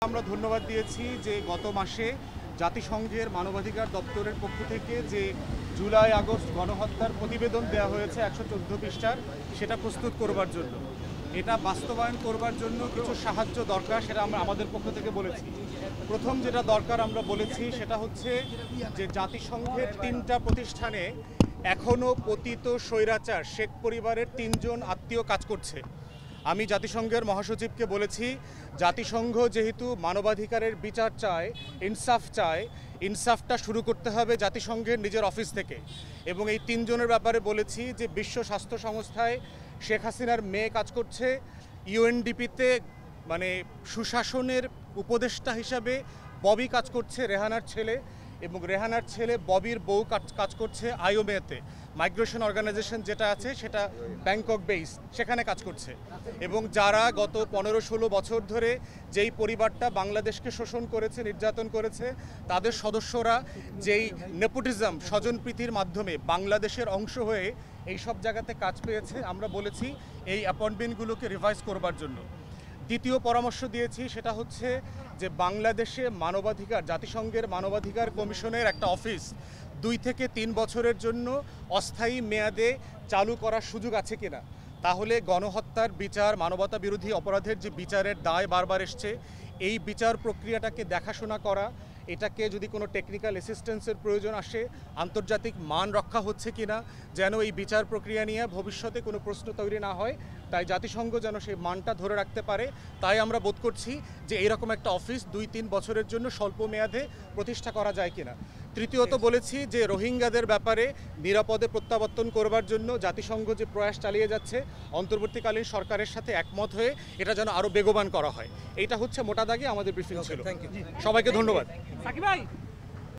আমরা ধন্যবাদ দিয়েছি যে গত মাসে জাতিসংঘের মানবাধিকার দপ্তরের পক্ষ থেকে যে জুলাই আগস্ট গণহত্যার প্রতিবেদন দেওয়া হয়েছে 114 পৃষ্ঠার, সেটা প্রস্তুত করবার জন্য, এটা বাস্তবায়ন করবার জন্য কিছু সাহায্য দরকার, সেটা আমরা আমাদের পক্ষ থেকে বলেছি। প্রথম যেটা দরকার আমরা বলেছি সেটা হচ্ছে যে জাতিসংঘের 3টা প্রতিষ্ঠানে এখনও পতিত স্বৈরাচার শেখ পরিবারের 3 জন আত্মীয় কাজ করছে। আমি জাতিসংঘের মহাসচিবকে বলেছি, জাতিসংঘ যেহেতু মানবাধিকারের বিচার চায়, ইনসাফ চায়, ইনসাফটা শুরু করতে হবে জাতিসংঘের নিজের অফিস থেকে। এবং এই 3 জনের ব্যাপারে বলেছি যে বিশ্ব স্বাস্থ্য সংস্থায় শেখ হাসিনার মেয়ে কাজ করছে, ইউএনডিপিতে মানে সুশাসনের উপদেষ্টা হিসাবে ববি কাজ করছে, রেহানার ছেলে, এবং রেহানার ছেলে ববির বউ কাজ করছে আইওমেতে, মাইগ্রেশন অর্গানাইজেশন যেটা আছে সেটা ব্যাংকক বেস, সেখানে কাজ করছে। এবং যারা গত 15-16 বছর ধরে যেই পরিবারটা বাংলাদেশকে শোষণ করেছে, নির্যাতন করেছে, তাদের সদস্যরা যেই নেপোটিজম স্বজনপ্রীতির মাধ্যমে বাংলাদেশের অংশ হয়ে এই সব জায়গাতে কাজ পেয়েছে, আমরা বলেছি এই অ্যাপয়েন্টমেন্টগুলোকে রিভাইজ করবার জন্য। দ্বিতীয় পরামর্শ দিয়েছি সেটা হচ্ছে যে বাংলাদেশে মানবাধিকার, জাতিসংঘের মানবাধিকার কমিশনের একটা অফিস 2 থেকে 3 বছরের জন্য অস্থায়ী মেয়াদে চালু করার সুযোগ আছে কিনা, তাহলে গণহত্যার বিচার, মানবতা বিরোধী অপরাধের যে বিচারের দায় বারবার এসছে, এই বিচার প্রক্রিয়াটাকে দেখাশোনা করা, এটাকে যদি কোনো টেকনিক্যাল অ্যাসিস্ট্যান্সের প্রয়োজন আসে, আন্তর্জাতিক মান রক্ষা হচ্ছে কিনা, যেন এই বিচার প্রক্রিয়া নিয়ে ভবিষ্যতে কোনো প্রশ্ন তৈরি না হয়, তাই জাতিসংঘ যেন সেই মানটা ধরে রাখতে পারে, তাই আমরা বোধ করছি যে এরকম একটা অফিস 2-3 বছরের জন্য স্বল্প মেয়াদে প্রতিষ্ঠা করা যায় কিনা। তৃতীয়ত বলেছি যে রোহিঙ্গাদের ব্যাপারে নিরাপদে প্রত্যাবর্তন করবার জন্য জাতিসংঘ যে প্রয়াস চালিয়ে যাচ্ছে, অন্তর্বর্তীকালীন সরকারের সাথে একমত হয়ে এটা যেন আরও বেগবান করা হয়। এইটা হচ্ছে মোটা দাগে আমাদের ব্রিফিং ছিল। সবাইকে ধন্যবাদ।